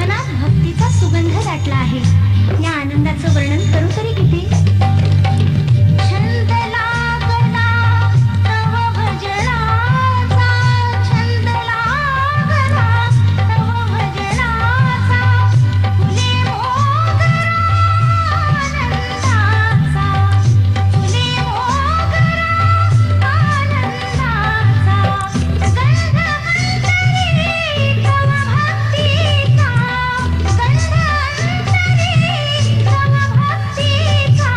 मनात भक्तीचा सुगंध दाटला आहे. या आनंदाचं वर्णन करू तरी किती. छंद लागला तव भजनाचा, छंद लागला तव भजनाचा, फुले मोगरा आनंदाचा, फुले मोगरा आनंदाचा, गंध अंतरी तव भक्तीचा, गंध अंतरी तव भक्तीचा,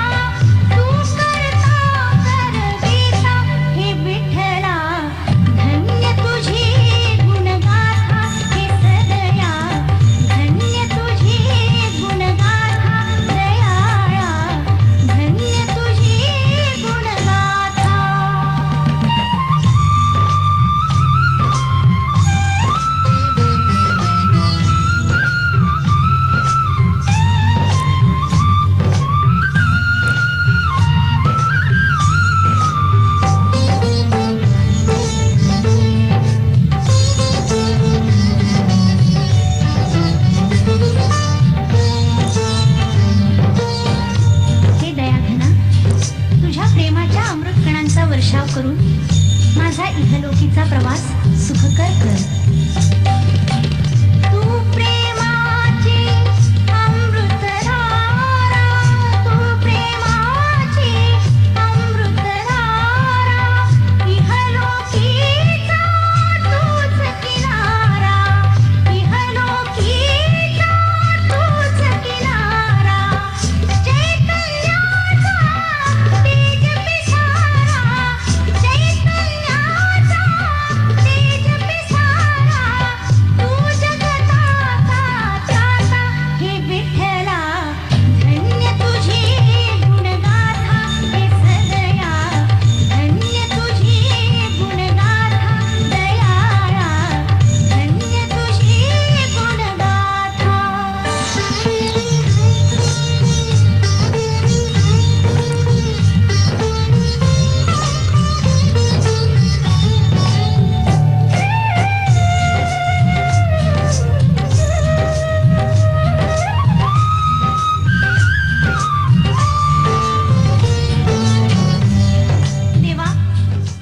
तू करता करविता हे विठ्ठला, धन्य तुझी गुणगाथा हे सदया, धन्य तुझी गुणगाथा दयाळा, धन्य तुझी गुणगाथा. हे दयाघना, तुझ्या प्रेमाच्या अमृतकणांचा वर्षाव करून माझा इहलोकीचा प्रवास सुखकर कर. तू प्रेमाची अमृतधारा, तू प्रेमाची अमृतधारा, इहलोकीचा तूच किनारा, इहलोकीचा तूच किनारा, चैतन्याचा तेज पिसारा, चैतन्याचा तेज पिसारा, तू जगताचा त्राता हे विठ्ठला, धन्य तुझी गुणगाथा हे सदया, धन्य तुझी गुणगाथा दयाळा, धन्य तुझी गुणगाथा. देवा,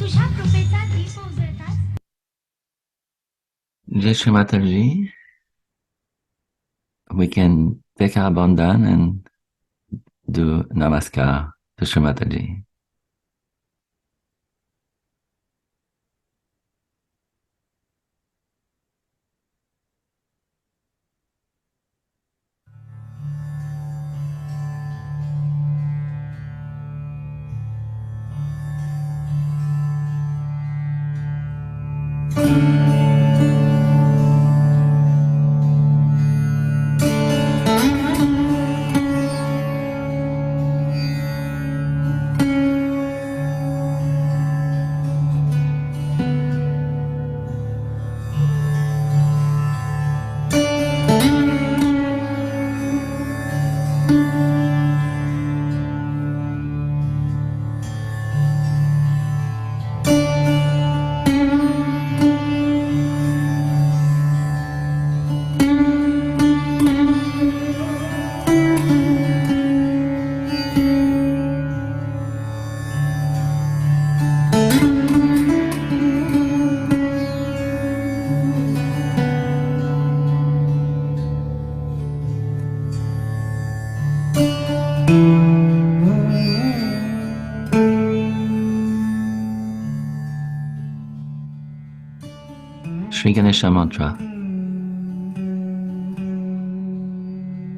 तुझ्या कृपेचा दीप उजळताच Jai Shri Mataji. We can take our bandhan and do namaskar to Shri Mataji. Shri Ganesha Mantra.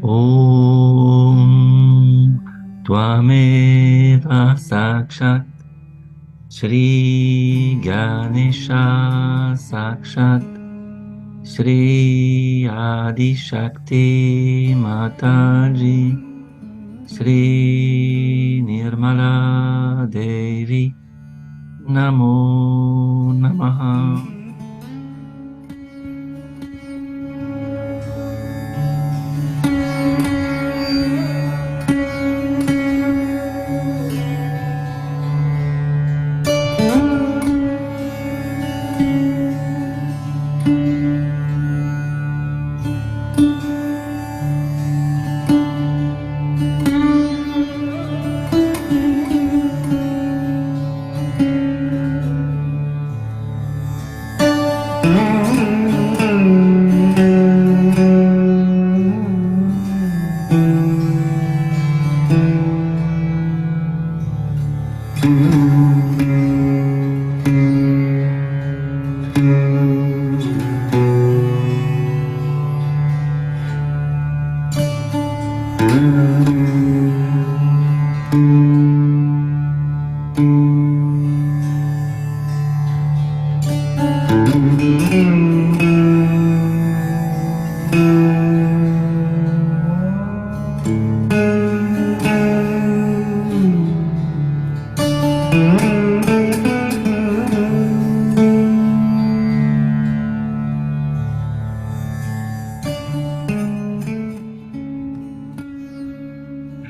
Om Tvameva Sakshat Shri Ganesha Sakshat Shri Adi Shakti Mataji Shri Nirmala Devi Namo Namaha.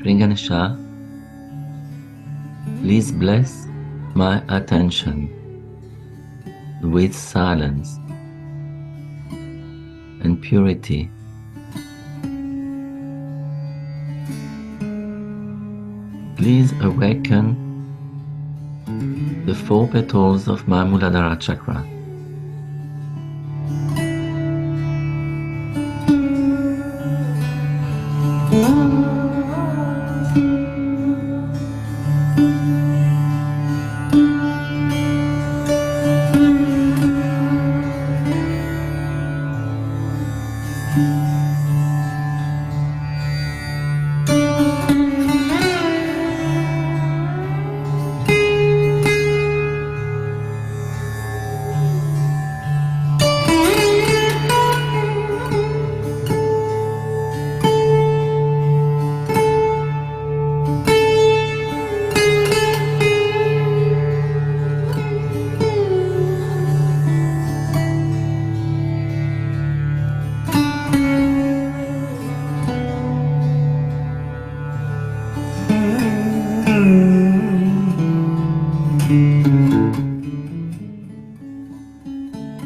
Sri Ganesha, please bless my attention with silence and purity. Please awaken the 4 petals of my Mooladhara chakra.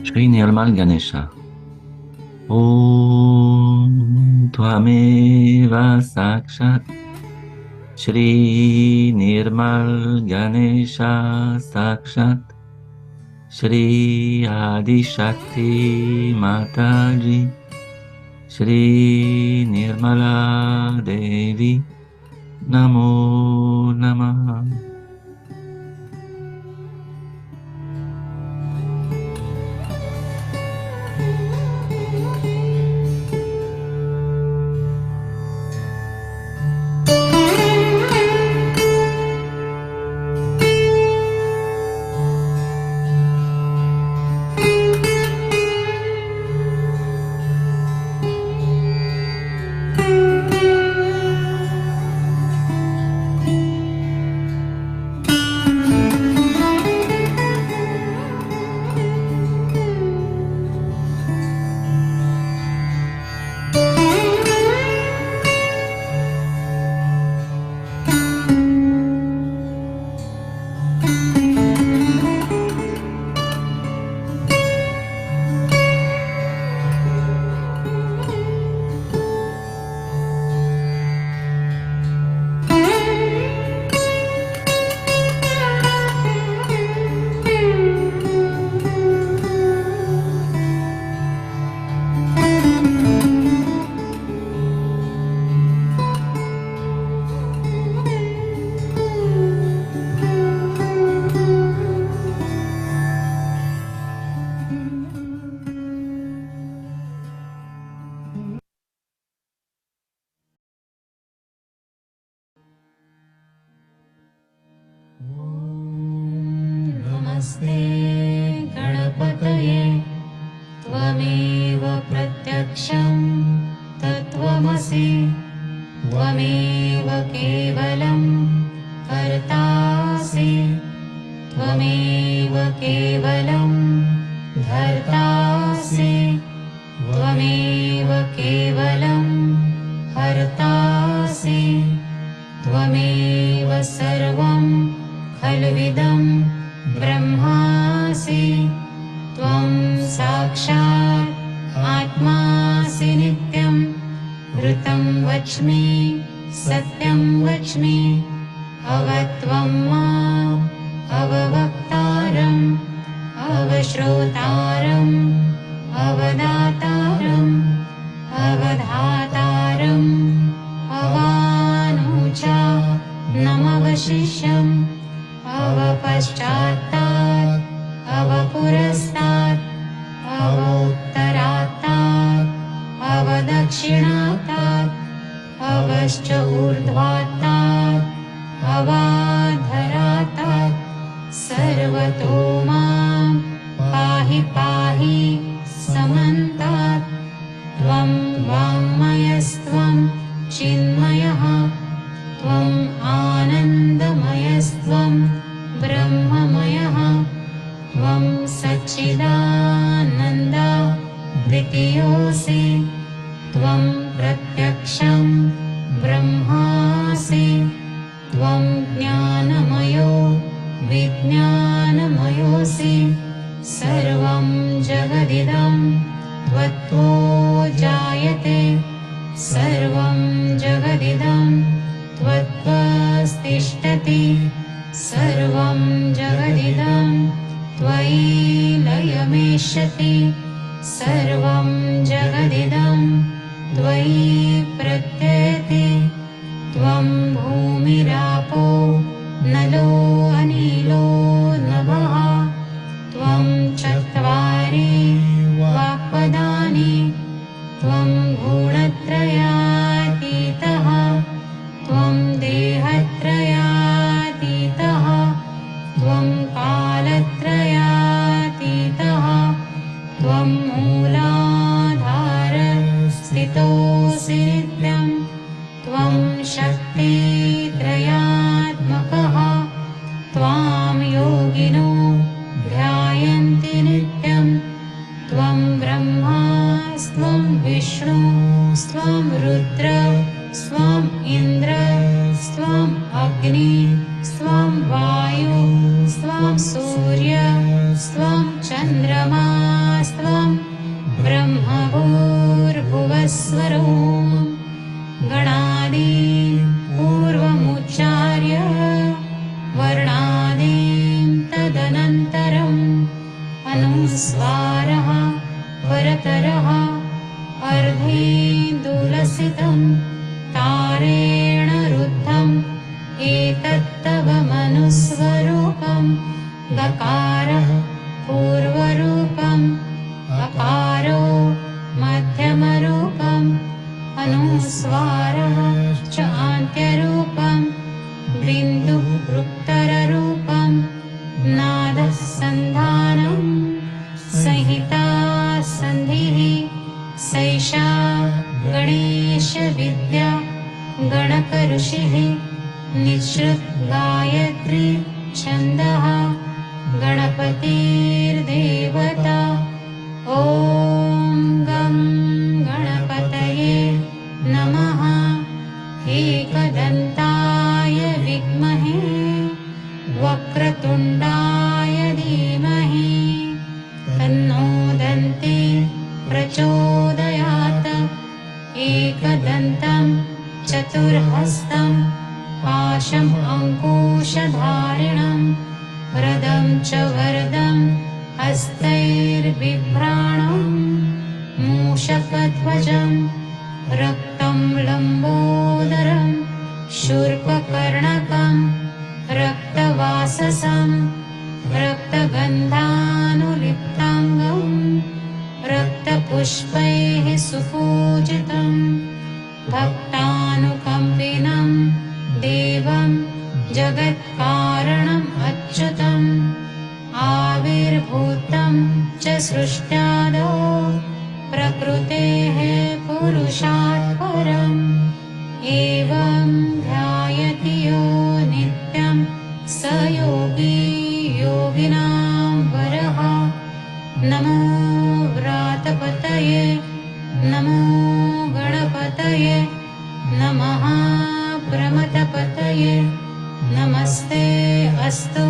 Shri Nirmal Ganesha. Om Tvameva Sakshat Shri Nirmal Ganesha Sakshat Shri Adi Shakti Mataji Shri Nirmala Devi Namo Namaha. नमस्ते गणपतये त्वमेव प्रत्यक्षं तत्त्वमसि त्वमेव केवलं कर्तासि त्वमेव केवलं धर्तासि त्वमेव केवलं हर्तासि त्वमेव सर्वं खल्विदं ब्रह्मासि त्वं साक्षात् आत्मासि नित्यं ऋतं वच्मि सत्यं वच्मि अवत्वं माम् अववक्तारम् अवश्रोतारम् अवदातारम् अवधातारम् अवानुचा नमवशिष्यम् अवपश्चात्तात् अवपुरस्तात् अवोत्तरात्तात् अवदक्षिणात्तात् अवश्च ऊर्ध्वात्तात् अवाधरात्तात् सर्वतो मां पाहि पाहि समन्तात् त्वं वाङ्मयस्त्वं चिन्मयः त्वम् आनन्दमयस्त्वं ब्रह्ममयः त्वं सच्चिदानन्दा द्वितीयोऽसि त्वं प्रत्यक्षं ब्रह्मासि त्वं ज्ञानमयो विज्ञानमयोऽसि सर्वं जगदिदं त्वत्तो जायते सर्वं जगदिदं त्वत्त्वस्तिष्ठति सर्वं जगदिदं त्वयि लयमेष्यति सर्वं जगदिदं त्वयि प्रत्ययति त्वं भूमिरापो नलो अनिलो नभः त्वं चत्वारि वाक्पदानि त्वं गुणत्रयातीतः त्वं देहत्रयातीतः त्वं कालत्रयातीतः त्वं मूलाधार स्थितोऽसि नित्यं त्वं शक्तित्रयात्मकः त्वां योगिनो ध्यायन्ति नित्यं त्वं ब्रह्मा स्वं विष्णु स्वं रुद्र स्वं इन्द्र स्वं अग्नि स्वं वायु स्वं सूर्य स्वं चन्द्रमा स्वं ब्रह्मभूर्भुवस्वरो गणादीन् पूर्वमुच्चार्य वर्णादीन् तदनन्तरम् अनुस्वारः परतरः अर्धेन्दुलसितं तारेण रुद्धम् एतत्तव मनुस्वरूपं गकारः पूर्वरूपम् अकारो मध्यमरूपम् अनुस्वारः च आन्त्यरूपम् बिन्दुः उत्तररूपम् नादः सन्धानं संहिता सन्धिः सैषा गणेशविद्या गणकऋषिः निःश्रुत गायत्री छन्दः गणपतिर्देवता ॐ गं गणपतये नमः एकदन्ताय विद्महे वक्रतुण्डाय धीमहि तन्नो दन्ती प्रचोदयात् एकदन्तं चतुर्हस्तं पाशम् अङ्कुशधारिणं वरदं च वरदं हस्तैर्बिभ्राणं मूषकध्वजं रक्तं लम्बोदरं शूर्पकर्णकं रक्तवाससं रक्तगन्धानुलिप्ताङ्गं रक्तपुष्पैः सुपूजितं भक्तानुकम्पिनं देवं जगत्कारणम् अच्युतम् आविर्भूतं च सृष्ट्यादौ प्रकृतेः पुरुषात् परम् एवं ध्यायति यो नित्यं स योगी योगिनां वरः नमो व्रातपतये नमो गणपतये नमः प्रमथपतये नमस्ते अस्तु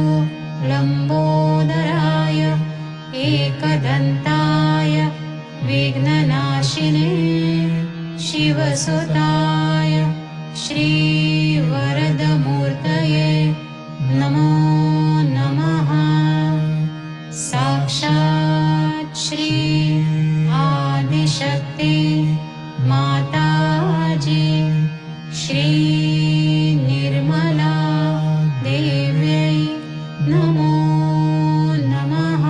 लम्बोदराय एकदन्ताय विघ्ननाशिने शिवसुताय श्रीवरदमूर्तये नमो नमः साक्षात् श्री आदिशक्ति माताजी श्री निर्मला देव्यै नमो नमः।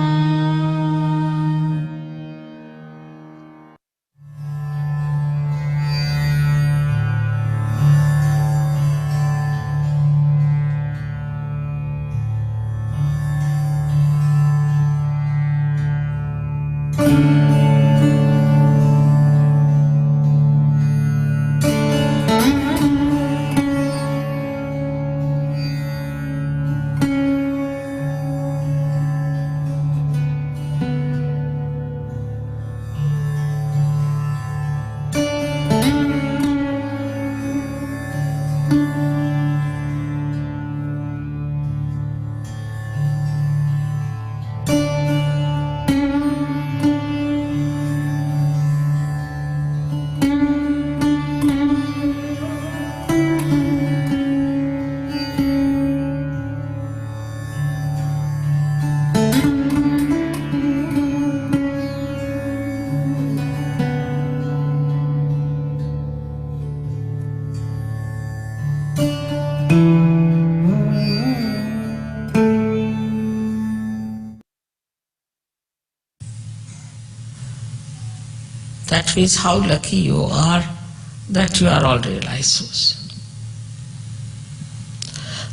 That means how lucky you are that you are all realized souls.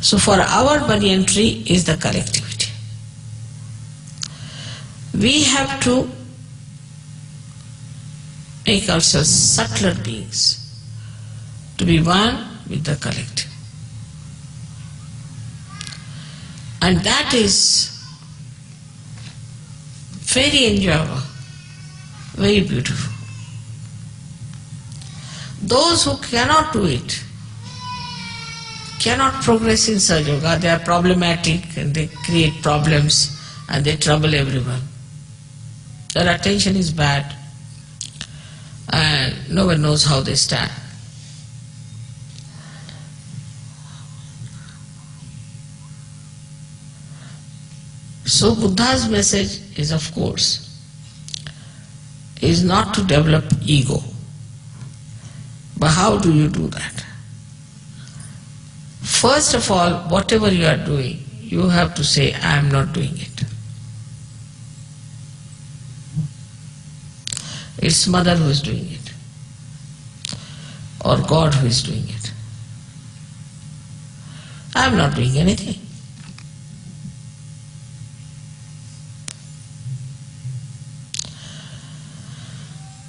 So for our banyan tree is the collectivity. We have to make ourselves subtler beings to be one with the collective. And that is very enjoyable, very beautiful. Those who cannot do it, cannot progress in Sahaja Yoga, they are problematic and they create problems and they trouble everyone. Their attention is bad and no one knows how they stand. So Buddha's message is, of course, is not to develop ego. But how do you do that? First of all, whatever you are doing, you have to say, I am not doing it. It's Mother who is doing it, or God who is doing it. I am not doing anything.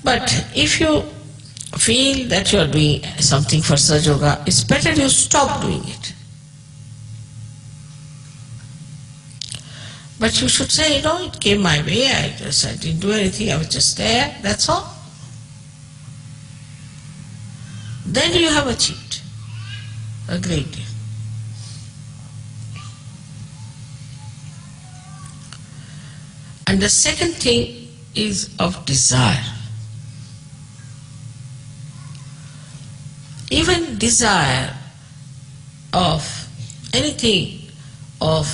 But if you feel that you are doing something for Sahaja Yoga, it's better you stop doing it. But you should say, it came my way, I didn't do anything, I was just there, that's all. Then you have achieved a great deal. And the second thing is of desire. Even desire of anything, of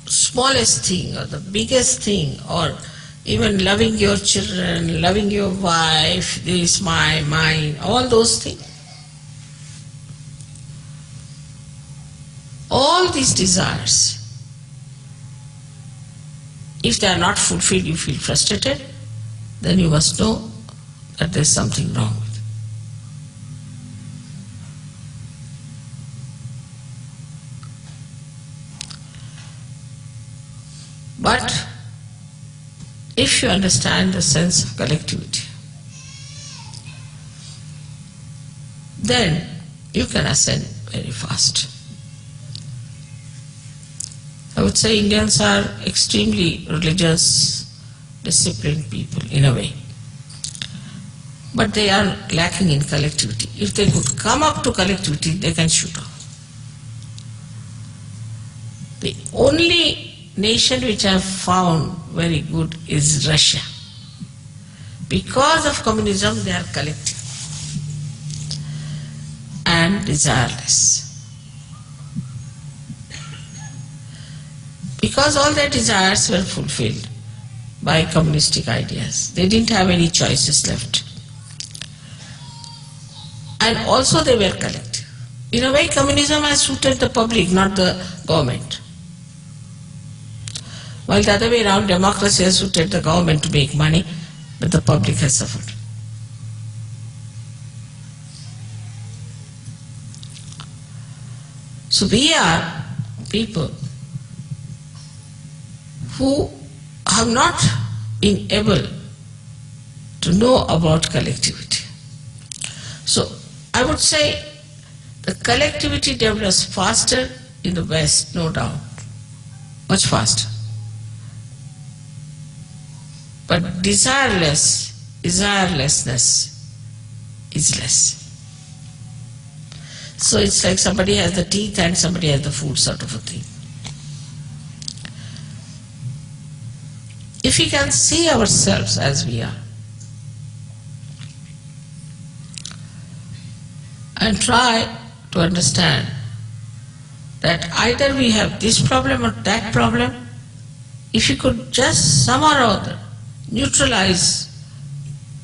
smallest thing or the biggest thing, or even loving your children, loving your wife, this is mine, all those things. All these desires, if they are not fulfilled, you feel frustrated, then you must know that there is something wrong with it. But if you understand the sense of collectivity, then you can ascend very fast. I would say Indians are extremely religious, disciplined people in a way. But they are lacking in collectivity. If they could come up to collectivity, they can shoot off. The only nation which I have found very good is Russia. Because of communism, they are collective and desireless. Because all their desires were fulfilled by communistic ideas, they didn't have any choices left. And also they were collective. In a way, communism has suited the public, not the government. While the other way around, democracy has suited the government to make money, but the public has suffered. So we are people who have not been able to know about collectivity. So I would say the collectivity develops faster in the West, no doubt, much faster. But desirelessness is less. So it's like somebody has the teeth and somebody has the food sort of a thing. If we can see ourselves as we are and try to understand that either we have this problem or that problem, if you could just somehow or other neutralize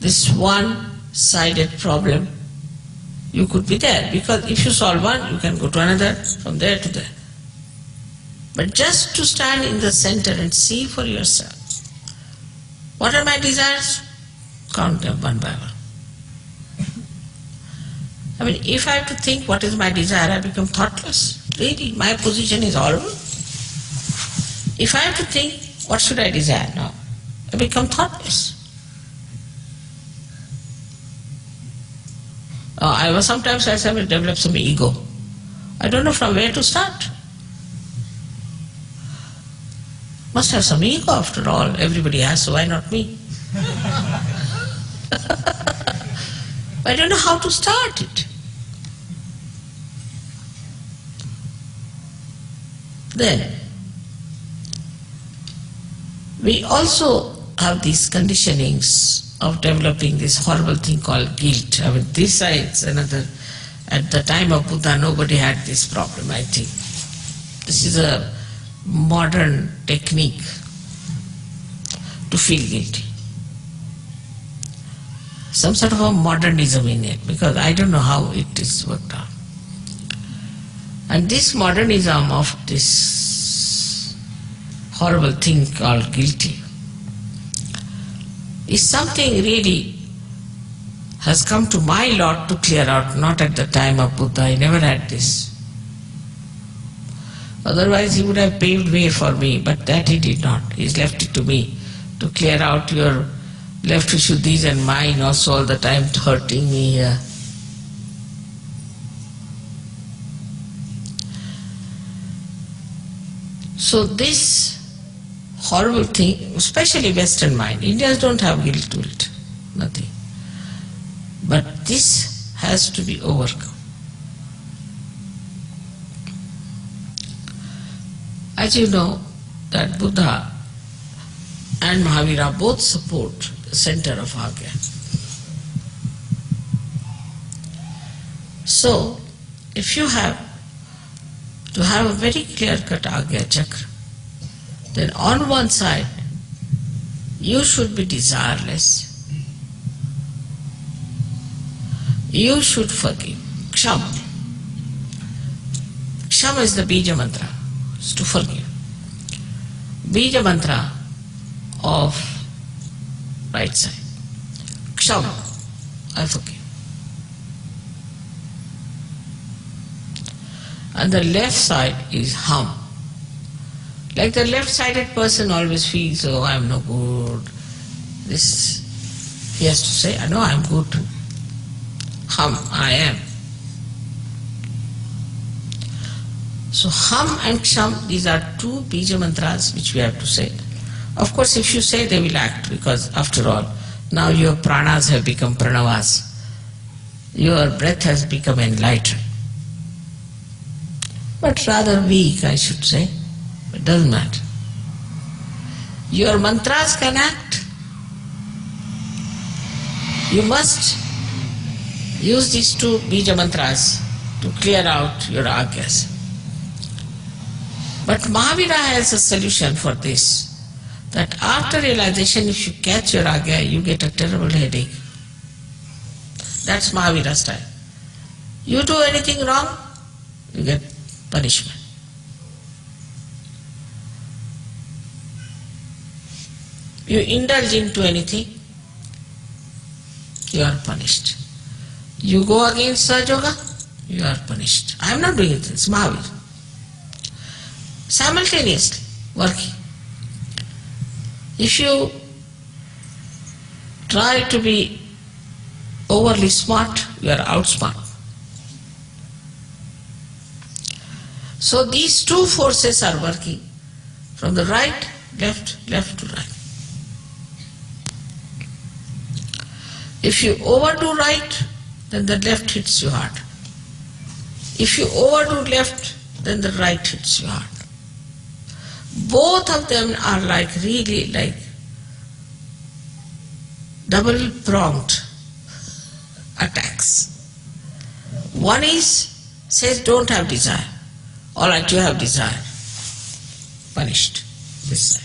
this one-sided problem, you could be there. Because if you solve one, you can go to another, from there to there. But just to stand in the center and see for yourself, what are my desires? Count them one by one. I mean, if I have to think what is my desire, I become thoughtless. Really, my position is horrible. If I have to think, what should I desire now? I become thoughtless. Sometimes I will develop some ego. I don't know from where to start. Must have some ego after all. Everybody has, so why not me? I don't know how to start it. Then, we also have these conditionings of developing this horrible thing called guilt. I mean, this is another. At the time of Buddha, nobody had this problem, I think. This is a modern technique to feel guilty. Some sort of a modernism in it, because I don't know how it is worked out. And this modernism of this horrible thing called guilty is something really has come to my lot to clear out, not at the time of Buddha. He never had this. Otherwise he would have paved way for me, but that he did not. He's left it to me to clear out your left Vishuddhis and mine also all the time hurting me here. So this horrible thing, especially Western mind, Indians don't have guilt to it, nothing. But this has to be overcome. As you know, that Buddha and Mahavira both support the center of Agya. So, if you have to have a very clear-cut Agya chakra, then on one side you should be desireless. You should forgive. Ksham. Ksham is the Bija mantra, is to forgive. Bija mantra of right side. Ksham, I forgive. And the left side is Ham. Like the left-sided person always feels, oh, I am no good. This, he has to say, no, I am good. Ham, I am. So Ham and Ksham, these are two Bija mantras which we have to say. Of course, if you say, they will act, because after all, now your pranas have become pranavas. Your breath has become enlightened. But rather weak, I should say. It doesn't matter. Your mantras can act. You must use these two Bija mantras to clear out your agyas. But Mahavira has a solution for this. That after realization, if you catch your agya, you get a terrible headache. That's Mahavira style. You do anything wrong, you get punishment. You indulge into anything, you are punished. You go against Sahaja, you are punished. I am not doing it, it's Mahavira. Simultaneously working. If you try to be overly smart, you are outsmart. So these two forces are working from the right, left, left to right. If you overdo right, then the left hits you hard. If you overdo left, then the right hits you hard. Both of them are like really like double-pronged attacks. One is, says don't have desire. All right, you have desire. Punished. This side.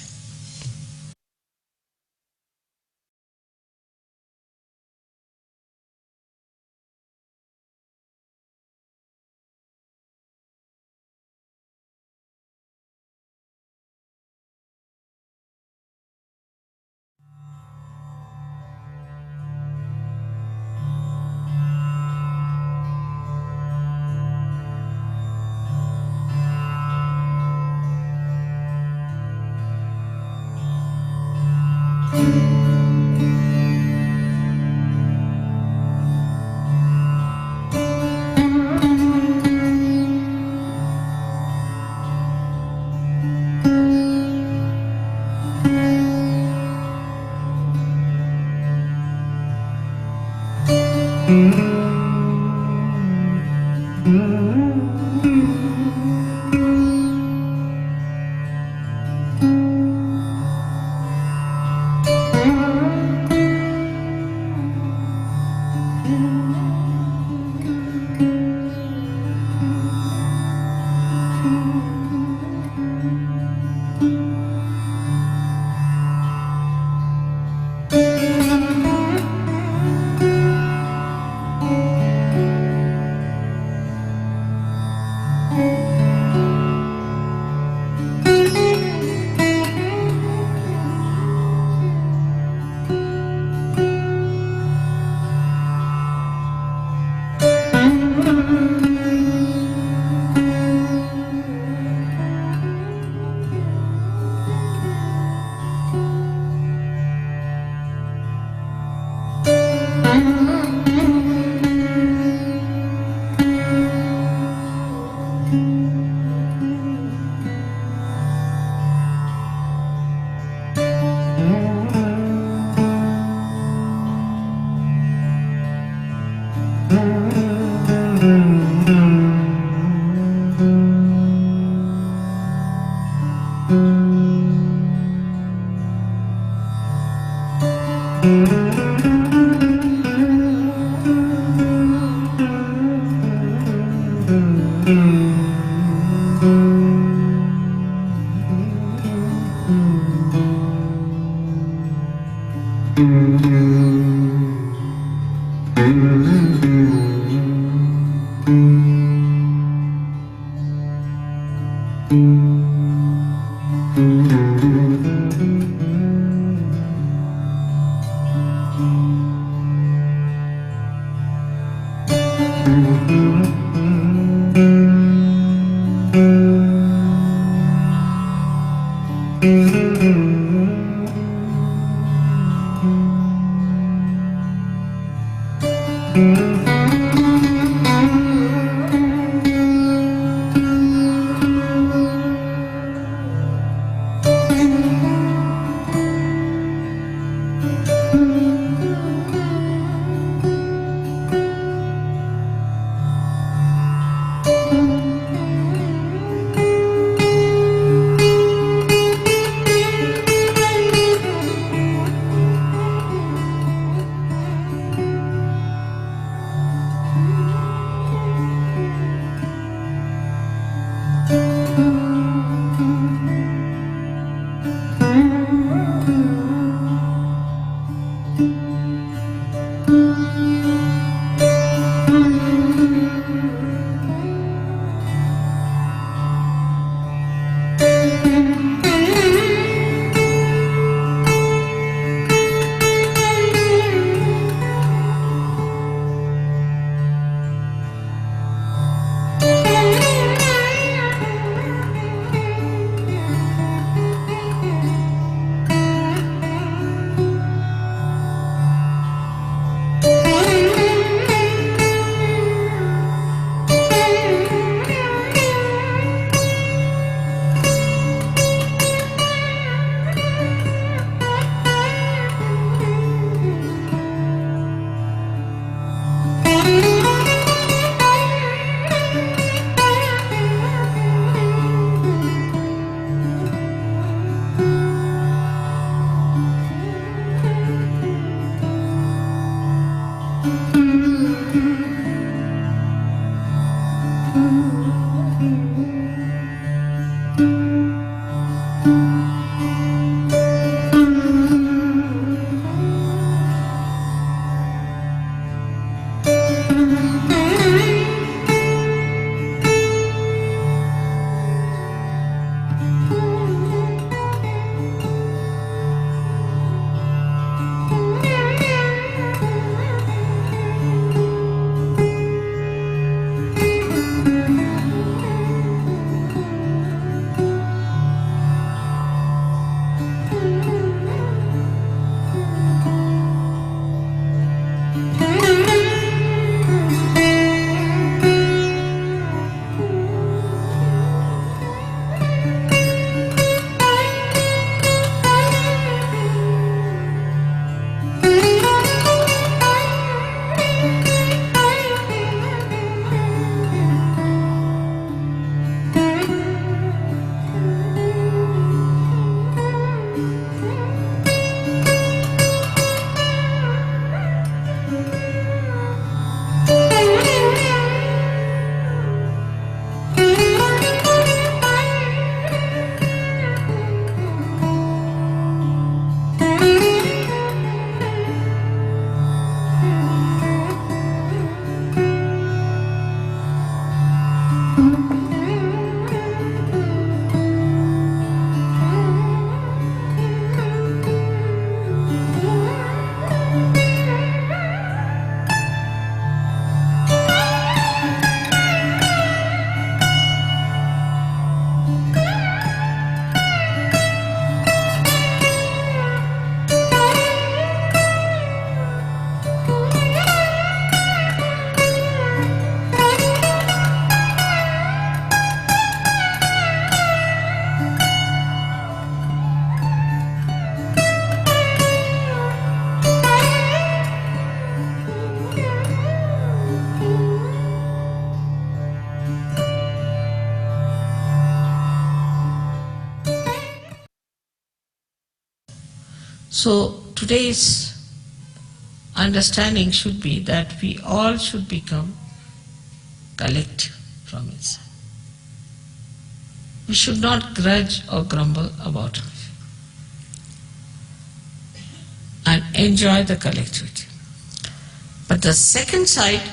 So today's understanding should be that we all should become collective from inside. We should not grudge or grumble about it and enjoy the collectivity. But the second side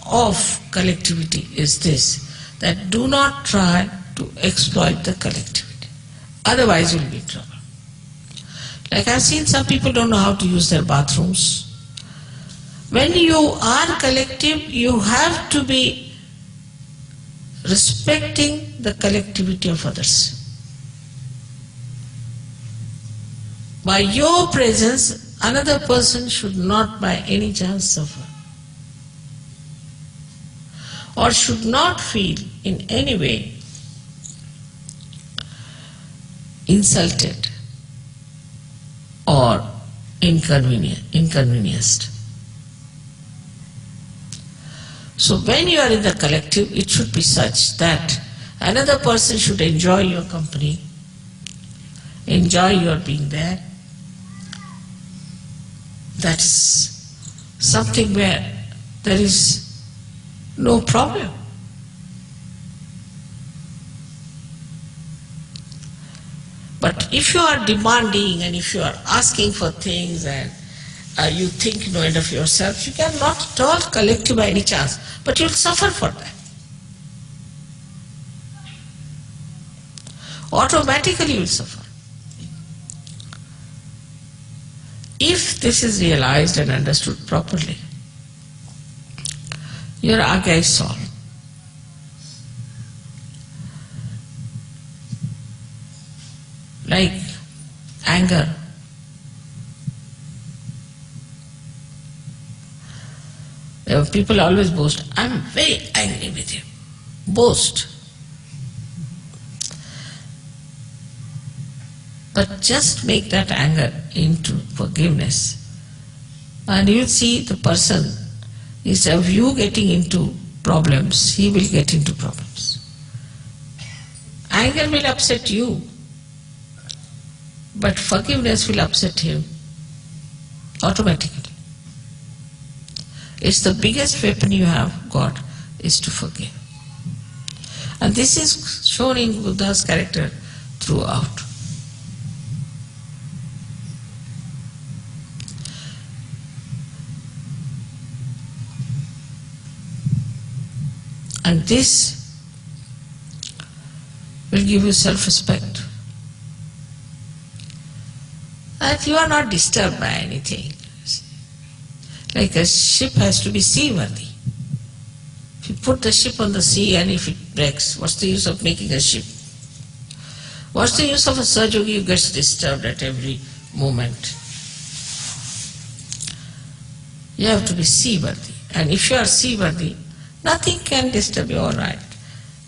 of collectivity is this, that do not try to exploit the collectivity. Otherwise you'll be in trouble. Like I've seen some people don't know how to use their bathrooms. When you are collective, you have to be respecting the collectivity of others. By your presence, another person should not by any chance suffer, or should not feel in any way insulted or inconvenienced. So when you are in the collective, it should be such that another person should enjoy your company, enjoy your being there. That is something where there is no problem. But if you are demanding and if you are asking for things and you think no end of yourself, you can not at all collective by any chance, but you will suffer for that. Automatically you will suffer. If this is realized and understood properly, your aga is solved. Like anger. People always boast, I'm very angry with you. Boast. But just make that anger into forgiveness. And you'll see the person, instead of you getting into problems, he will get into problems. Anger will upset you, but forgiveness will upset him automatically. It's the biggest weapon you have got, is to forgive. And this is shown in Buddha's character throughout. And this will give you self-respect. That you are not disturbed by anything. Like a ship has to be seaworthy. If you put the ship on the sea and if it breaks, what's the use of making a ship? What's the use of a Sahajogi who gets disturbed at every moment? You have to be seaworthy. And if you are seaworthy, nothing can disturb you, all right.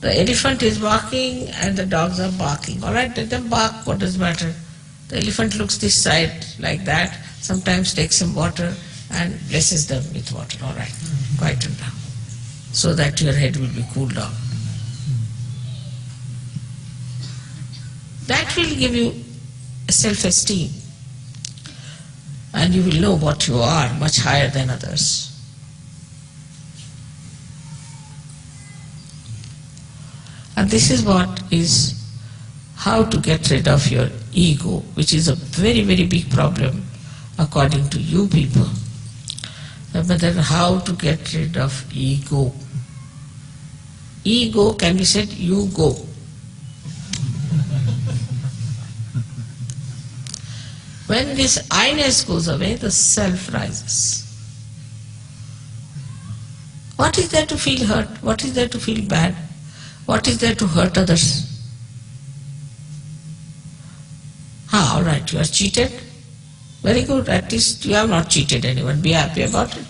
The elephant is barking and the dogs are barking. All right, let them bark, what does matter? The elephant looks this side like that, sometimes takes some water and blesses them with water. All right, quieten down, so that your head will be cooled down. That will give you a self-esteem, and you will know what you are much higher than others. And this is what is how to get rid of your ego, which is a very, very big problem according to you people. But then how to get rid of ego. Ego can be said, you go. When this I-ness goes away, the self rises. What is there to feel hurt? What is there to feel bad? What is there to hurt others? All right, you are cheated. Very good, at least you have not cheated anyone. Be happy about it.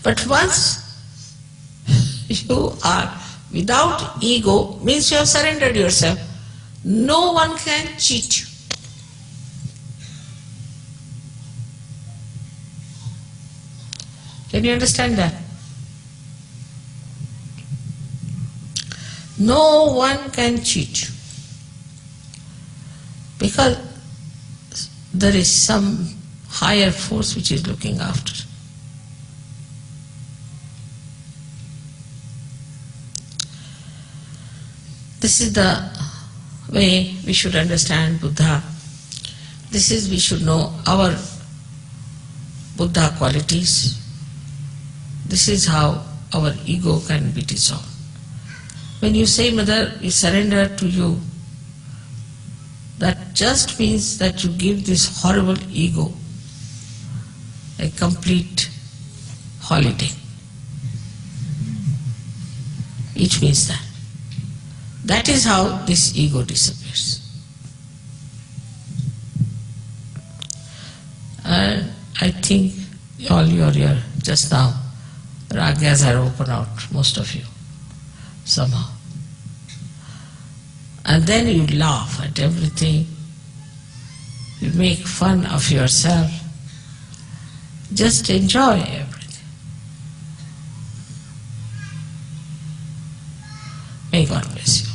But once you are without ego, means you have surrendered yourself. No one can cheat you. Can you understand that? No one can cheat you. Because there is some higher force which is looking after. This is the way we should understand Buddha. This is, we should know our Buddha qualities. This is how our ego can be dissolved. When you say, Mother, we surrender to you, that just means that you give this horrible ego a complete holiday. It means that. That is how this ego disappears. And I think all your just now, ragas are open out, most of you, somehow. And then you laugh at everything, you make fun of yourself, just enjoy everything. May God bless you.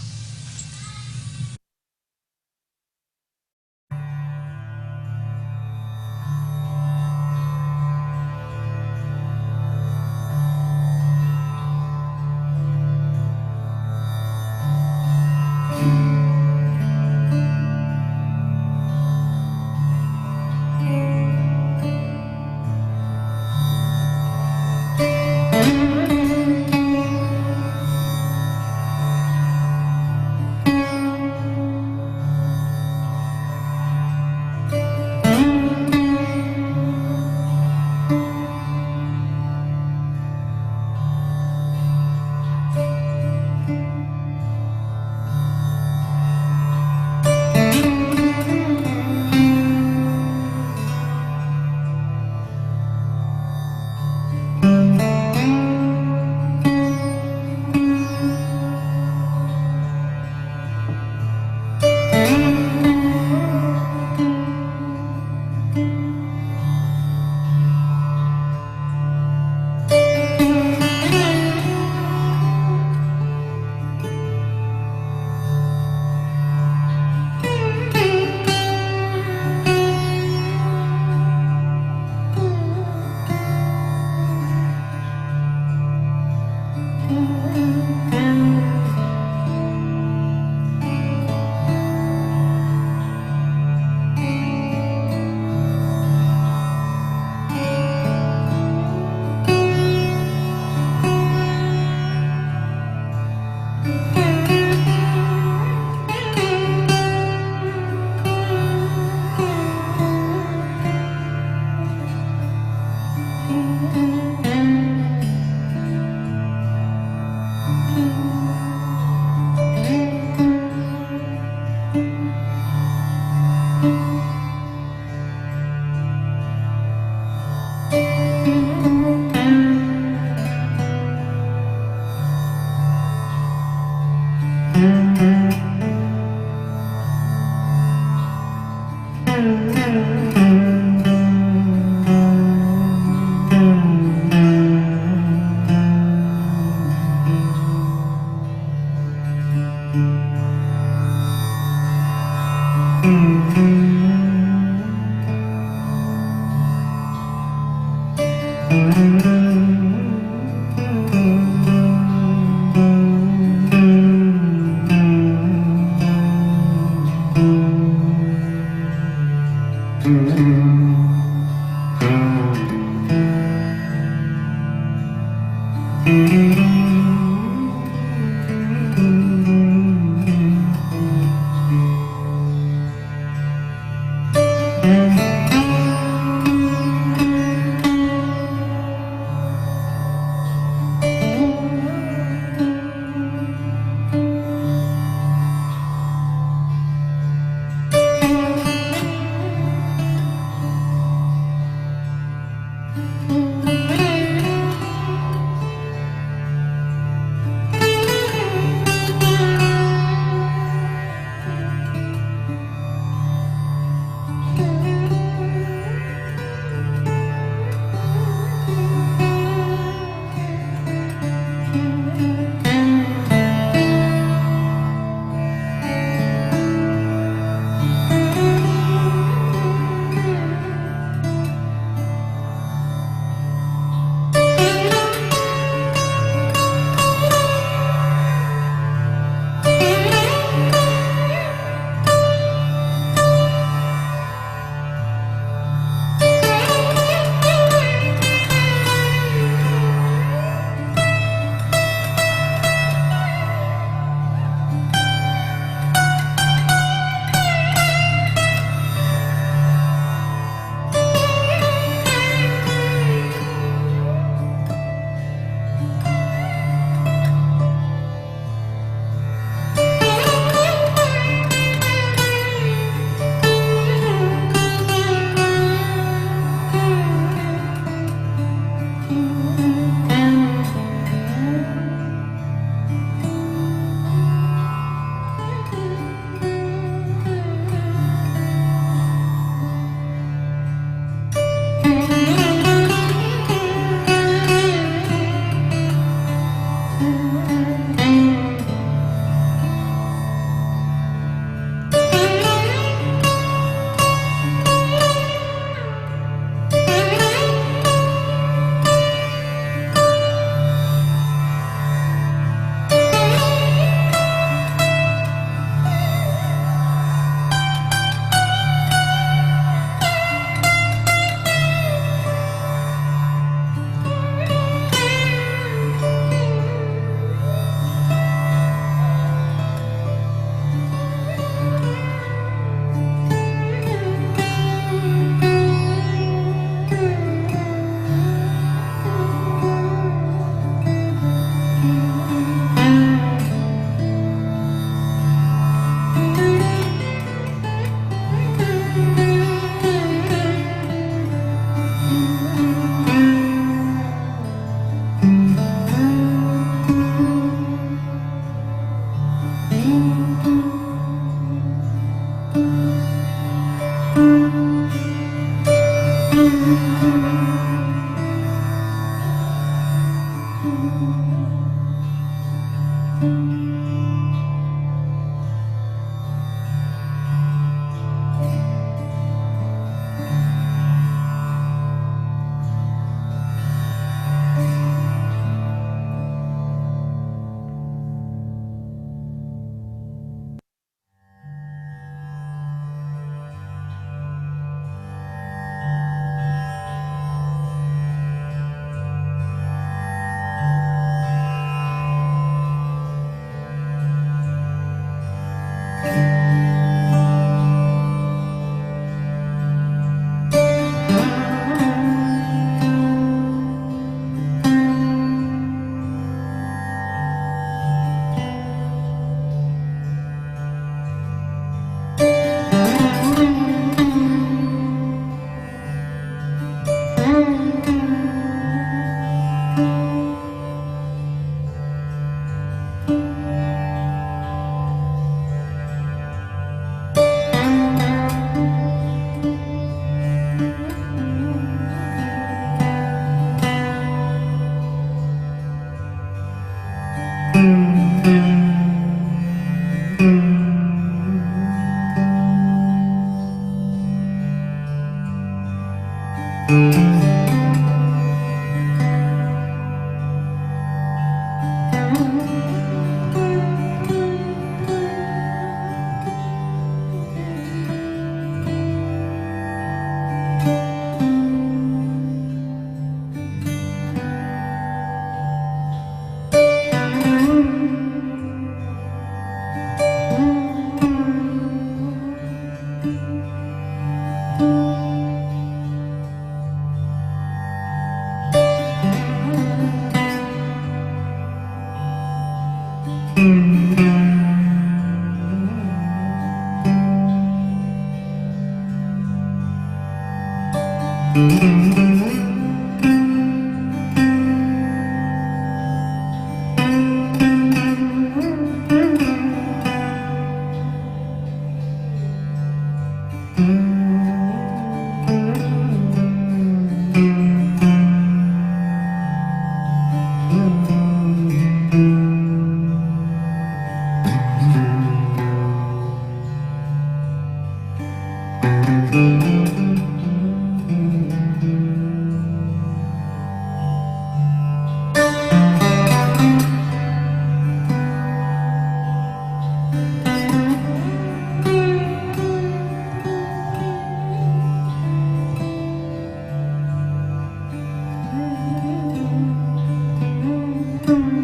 तुम